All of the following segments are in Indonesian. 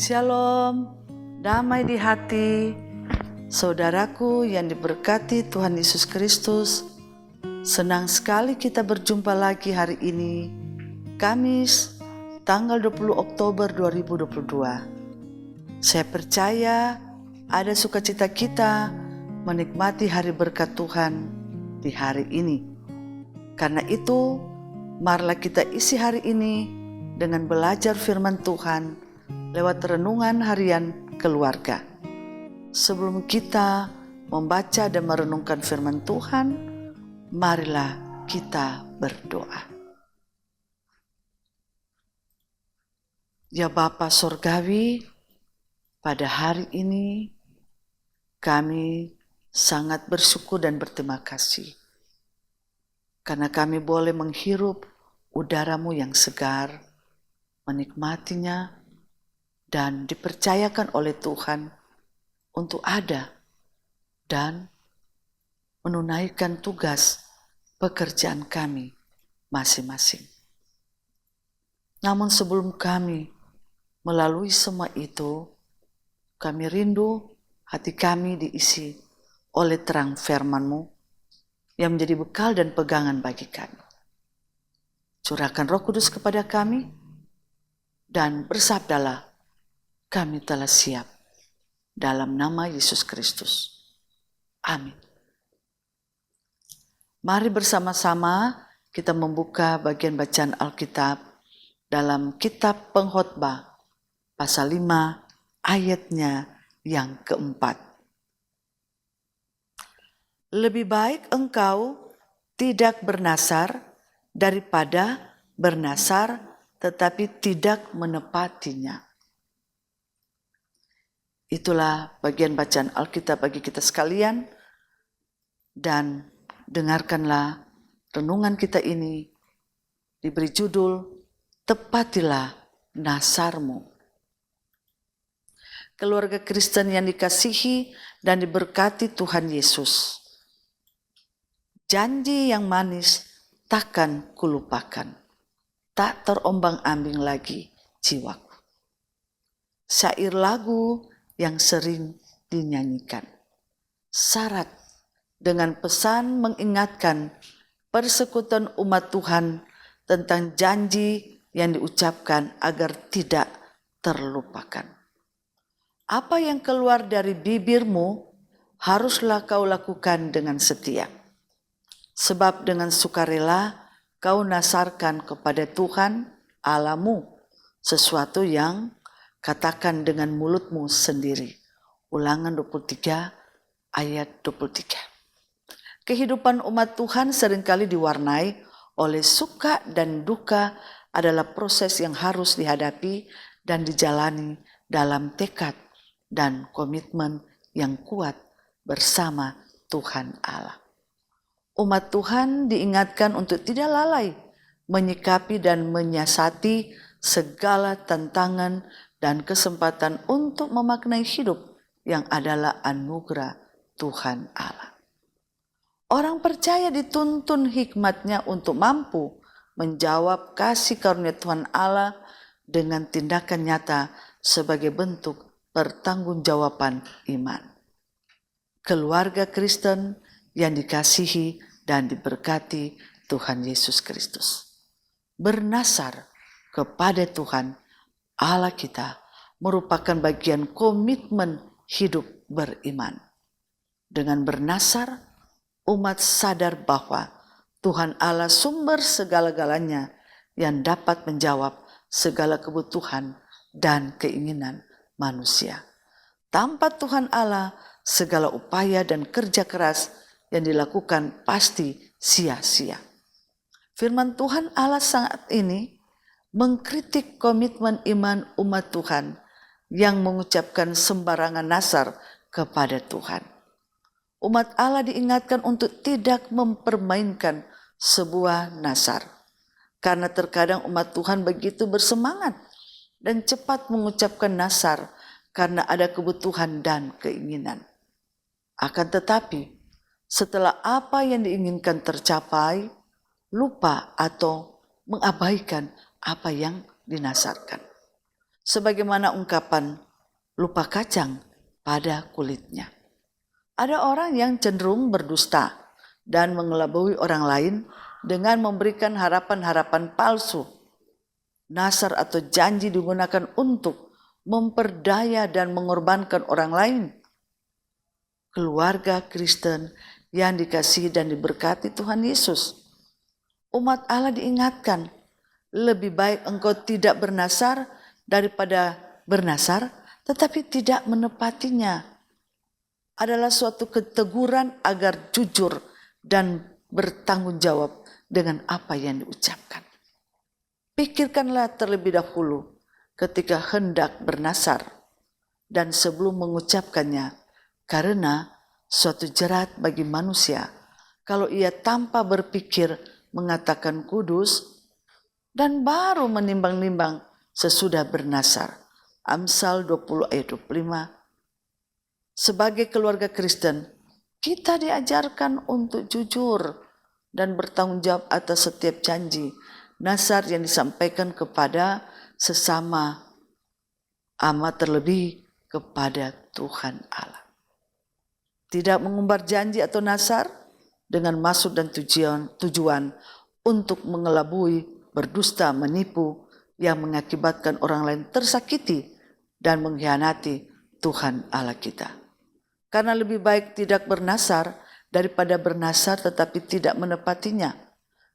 Shalom, damai di hati, saudaraku yang diberkati Tuhan Yesus Kristus. Senang sekali kita berjumpa lagi hari ini, Kamis, tanggal 20 Oktober 2022. Saya percaya ada sukacita kita menikmati hari berkat Tuhan di hari ini. Karena itu, marilah kita isi hari ini dengan belajar firman Tuhan lewat renungan harian keluarga. Sebelum kita membaca dan merenungkan firman Tuhan, marilah kita berdoa. Ya Bapa Sorgawi, pada hari ini kami sangat bersyukur dan berterima kasih karena kami boleh menghirup udara-Mu yang segar, menikmatinya, dan dipercayakan oleh Tuhan untuk ada dan menunaikan tugas pekerjaan kami masing-masing. Namun sebelum kami melalui semua itu, kami rindu hati kami diisi oleh terang firman-Mu yang menjadi bekal dan pegangan bagi kami. Curahkan Roh Kudus kepada kami dan bersabdalah, kami telah siap dalam nama Yesus Kristus. Amin. Mari bersama-sama kita membuka bagian bacaan Alkitab dalam kitab Pengkhotbah pasal 5 ayatnya yang keempat. Lebih baik engkau tidak bernasar daripada bernasar tetapi tidak menepatinya. Itulah bagian bacaan Alkitab bagi kita sekalian, dan dengarkanlah renungan kita ini diberi judul Tepatilah Nasarmu. Keluarga Kristen yang dikasihi dan diberkati Tuhan Yesus, janji yang manis takkan kulupakan, tak terombang-ambing lagi jiwaku. Syair lagu yang sering dinyanyikan, syarat dengan pesan mengingatkan persekutuan umat Tuhan tentang janji yang diucapkan agar tidak terlupakan. Apa yang keluar dari bibirmu haruslah kau lakukan dengan setia, sebab dengan sukarela kau nasarkan kepada Tuhan Allahmu sesuatu yang katakan dengan mulutmu sendiri. Ulangan 23 ayat 23. Kehidupan umat Tuhan seringkali diwarnai oleh suka dan duka, adalah proses yang harus dihadapi dan dijalani dalam tekad dan komitmen yang kuat bersama Tuhan Allah. Umat Tuhan diingatkan untuk tidak lalai menyikapi dan menyiasati segala tantangan dan kesempatan untuk memaknai hidup yang adalah anugerah Tuhan Allah. Orang percaya dituntun hikmatnya untuk mampu menjawab kasih karunia Tuhan Allah dengan tindakan nyata sebagai bentuk pertanggungjawaban iman. Keluarga Kristen yang dikasihi dan diberkati Tuhan Yesus Kristus, bernasar kepada Tuhan Allah kita merupakan bagian komitmen hidup beriman. Dengan bernasar, umat sadar bahwa Tuhan Allah sumber segala-galanya yang dapat menjawab segala kebutuhan dan keinginan manusia. Tanpa Tuhan Allah, segala upaya dan kerja keras yang dilakukan pasti sia-sia. Firman Tuhan Allah saat ini mengkritik komitmen iman umat Tuhan yang mengucapkan sembarangan nasar kepada Tuhan. Umat Allah diingatkan untuk tidak mempermainkan sebuah nasar, karena terkadang umat Tuhan begitu bersemangat dan cepat mengucapkan nasar karena ada kebutuhan dan keinginan. Akan tetapi, setelah apa yang diinginkan tercapai, lupa atau mengabaikan apa yang dinasarkan. sebagaimana ungkapan lupa kacang pada kulitnya. Ada orang yang cenderung berdusta dan mengelabui orang lain dengan memberikan harapan-harapan palsu. Nasar atau janji digunakan untuk memperdaya dan mengorbankan orang lain. Keluarga Kristen yang dikasihi dan diberkati Tuhan Yesus, umat Allah diingatkan, lebih baik engkau tidak bernasar daripada bernasar tetapi tidak menepatinya. Adalah suatu keteguran agar jujur dan bertanggung jawab dengan apa yang diucapkan. Pikirkanlah terlebih dahulu ketika hendak bernasar dan sebelum mengucapkannya, karena suatu jerat bagi manusia kalau ia tanpa berpikir mengatakan kudus dan baru menimbang-nimbang sesudah bernasar. Amsal 20 ayat 25. Sebagai keluarga Kristen, kita diajarkan untuk jujur dan bertanggung jawab atas setiap janji nasar yang disampaikan kepada sesama, amat terlebih kepada Tuhan Allah. Tidak mengumbar janji atau nasar dengan maksud dan tujuan untuk mengelabui, berdusta, menipu yang mengakibatkan orang lain tersakiti dan mengkhianati Tuhan Allah kita. Karena lebih baik tidak bernasar daripada bernasar tetapi tidak menepatinya.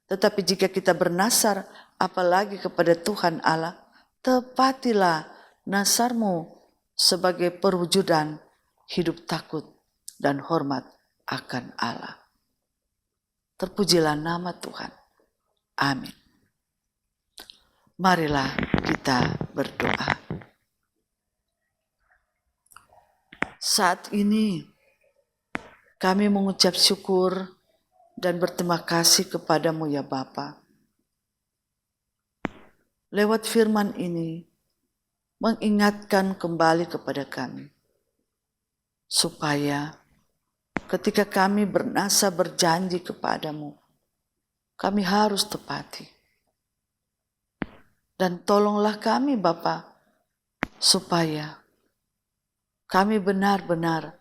Tetapi jika kita bernasar apalagi kepada Tuhan Allah, tepatilah nasarmu sebagai perwujudan hidup takut dan hormat akan Allah. Terpujilah nama Tuhan. Amin. Marilah kita berdoa. Saat ini kami mengucap syukur dan berterima kasih kepadamu ya Bapa. Lewat firman ini mengingatkan kembali kepada kami supaya ketika kami bernasa berjanji kepadamu, kami harus tepati. Dan tolonglah kami Bapa supaya kami benar-benar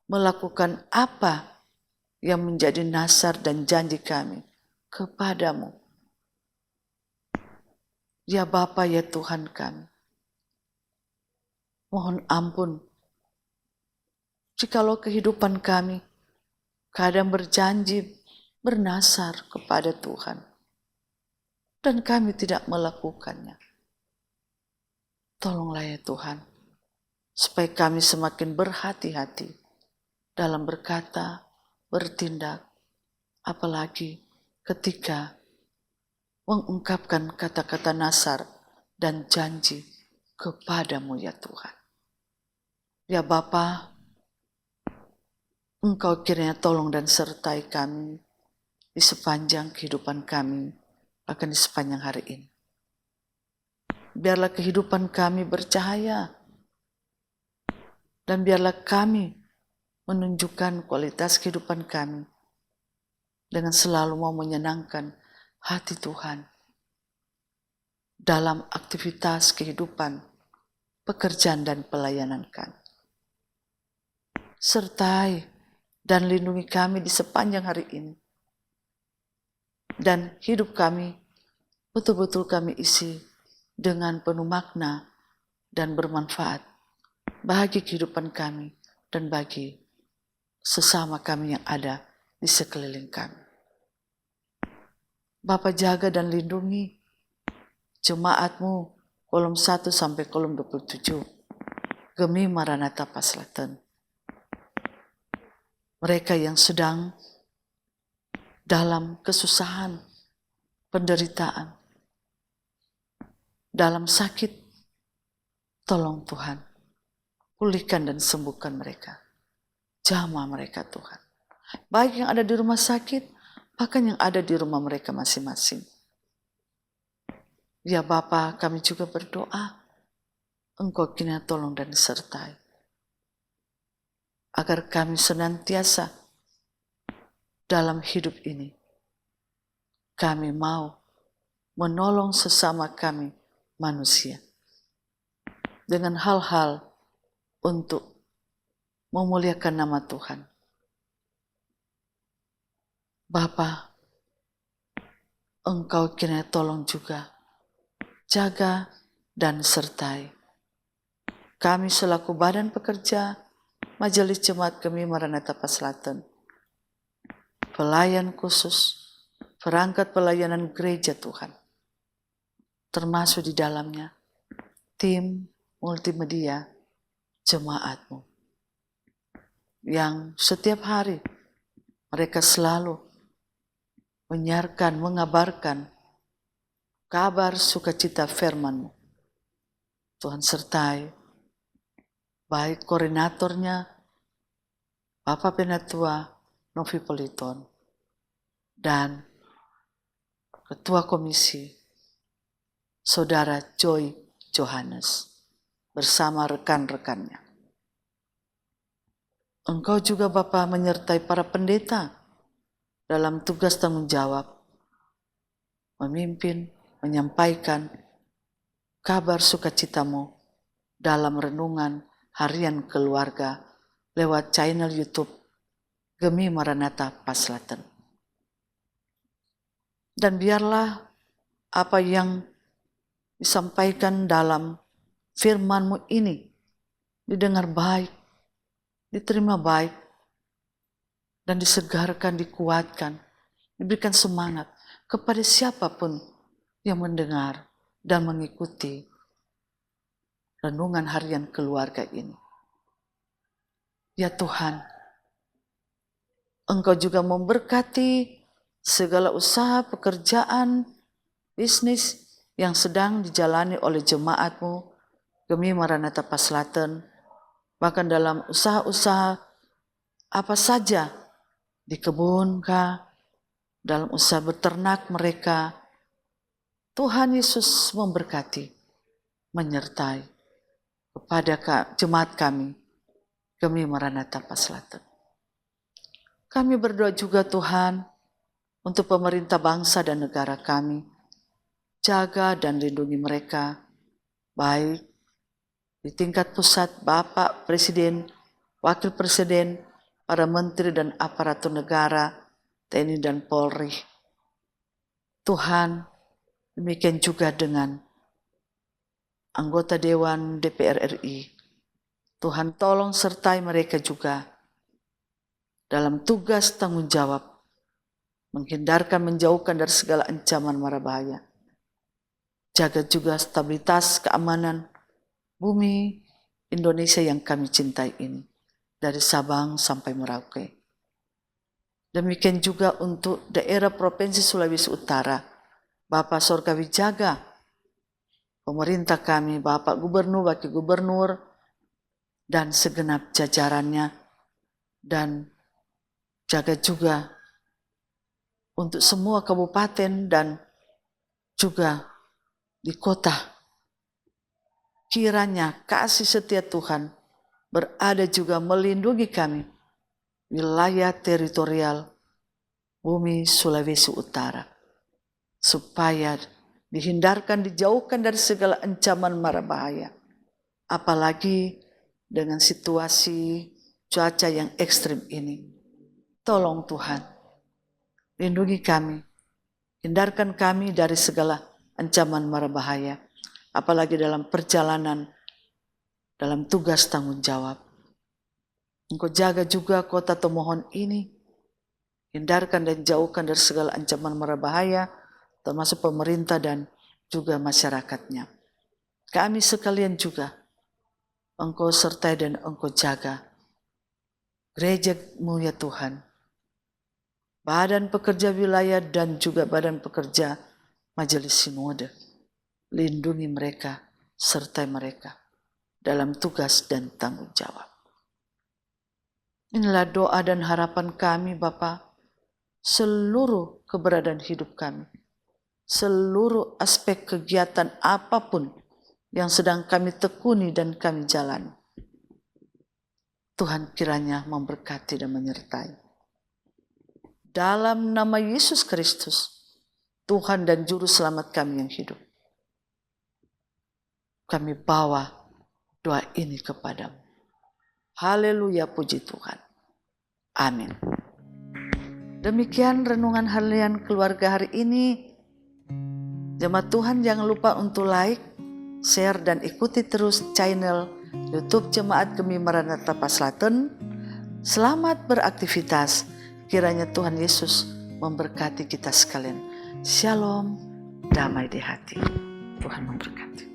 melakukan apa yang menjadi nasar dan janji kami kepadamu. Ya Bapa, ya Tuhan kami, mohon ampun jikalau kehidupan kami kadang berjanji bernasar kepada Tuhan dan kami tidak melakukannya. Tolonglah ya Tuhan, supaya kami semakin berhati-hati dalam berkata, bertindak, apalagi ketika mengungkapkan kata-kata nasar dan janji kepadamu ya Tuhan. Ya Bapa, Engkau kiranya tolong dan sertai kami di sepanjang kehidupan kami, bahkan di sepanjang hari ini. Biarlah kehidupan kami bercahaya, dan biarlah kami menunjukkan kualitas kehidupan kami dengan selalu mau menyenangkan hati Tuhan dalam aktivitas kehidupan, pekerjaan dan pelayanan kami. Sertai dan lindungi kami di sepanjang hari ini. Dan hidup kami betul-betul kami isi dengan penuh makna dan bermanfaat bagi kehidupan kami dan bagi sesama kami yang ada di sekeliling kami. Bapa, jaga dan lindungi jemaat-Mu kolom 1 sampai kolom 27. Gemi Maranatha Paslaten. Mereka yang sedang dalam kesusahan, penderitaan, dalam sakit, tolong Tuhan, pulihkan dan sembuhkan mereka. Jamah mereka Tuhan. Baik yang ada di rumah sakit, bahkan yang ada di rumah mereka masing-masing. Ya Bapa, kami juga berdoa, Engkau kini tolong dan sertai, agar kami senantiasa dalam hidup ini, kami mau menolong sesama kami manusia. dengan hal-hal untuk memuliakan nama Tuhan. Bapa, Engkau kiranya tolong juga, jaga dan sertai kami selaku badan pekerja Majelis Jemaat Gemi Maranatha Paslaten, pelayan khusus, perangkat pelayanan gereja Tuhan, termasuk di dalamnya tim multimedia jemaat-Mu, yang setiap hari mereka selalu menyiarkan, mengabarkan kabar sukacita firman-Mu. Tuhan sertai baik koordinatornya, Bapak Penatua Novi Politon, dan Ketua Komisi, Saudara Joy Johannes, bersama rekan-rekannya. Engkau juga Bapa menyertai para pendeta dalam tugas tanggung jawab, memimpin, menyampaikan kabar sukacita-Mu dalam renungan harian keluarga lewat channel YouTube Gemi Maranatha Paslaten. Dan biarlah apa yang disampaikan dalam firman-Mu ini didengar baik, diterima baik, dan disegarkan, dikuatkan, diberikan semangat kepada siapapun yang mendengar dan mengikuti renungan harian keluarga ini. Ya Tuhan, Engkau juga memberkati segala usaha, pekerjaan, bisnis yang sedang dijalani oleh jemaat-Mu Gemi Maranatha Paslaten, bahkan dalam usaha-usaha apa saja, di kebun kah, dalam usaha beternak mereka. Tuhan Yesus memberkati, menyertai kepada jemaat kami Gemi Maranatha Paslaten. Kami berdoa juga Tuhan untuk pemerintah bangsa dan negara kami. Jaga dan lindungi mereka, baik di tingkat pusat, Bapak Presiden, Wakil Presiden, para menteri dan aparatur negara, TNI dan Polri. Tuhan, demikian juga dengan anggota Dewan DPR RI. Tuhan tolong sertai mereka juga dalam tugas tanggung jawab, menghindarkan, menjauhkan dari segala ancaman mara bahaya. Jaga juga stabilitas, keamanan bumi Indonesia yang kami cintai ini, dari Sabang sampai Merauke. Demikian juga untuk daerah Provinsi Sulawesi Utara, Bapak Sorgawi jaga pemerintah kami, Bapak Gubernur, Wakil Gubernur, dan segenap jajarannya, dan jaga juga untuk semua kabupaten dan juga di kota. Kiranya kasih setia Tuhan berada juga melindungi kami, wilayah teritorial bumi Sulawesi Utara, supaya dihindarkan, dijauhkan dari segala ancaman mara bahaya. Apalagi dengan situasi cuaca yang ekstrim ini. Tolong Tuhan, lindungi kami, hindarkan kami dari segala ancaman mara bahaya, apalagi dalam perjalanan, dalam tugas tanggung jawab. Engkau jaga juga kota Tomohon ini, hindarkan dan jauhkan dari segala ancaman mara bahaya, termasuk pemerintah dan juga masyarakatnya. Kami sekalian juga, Engkau sertai dan Engkau jaga gereja-Mu ya Tuhan, badan pekerja wilayah dan juga badan pekerja Majelis Sinode. Lindungi mereka, sertai mereka dalam tugas dan tanggung jawab. Inilah doa dan harapan kami Bapa, seluruh keberadaan hidup kami, seluruh aspek kegiatan apapun yang sedang kami tekuni dan kami jalani. Tuhan kiranya memberkati dan menyertai. Dalam nama Yesus Kristus, Tuhan dan Juru Selamat kami yang hidup, kami bawa doa ini kepadamu. Haleluya, puji Tuhan. Amin. Demikian renungan harian keluarga hari ini. Jemaat Tuhan, jangan lupa untuk like, share, dan ikuti terus channel YouTube Jemaat Gemi Maranatha Paslaton. Selamat beraktivitas. Kiranya Tuhan Yesus memberkati kita sekalian. Shalom, damai di hati. Tuhan memberkati.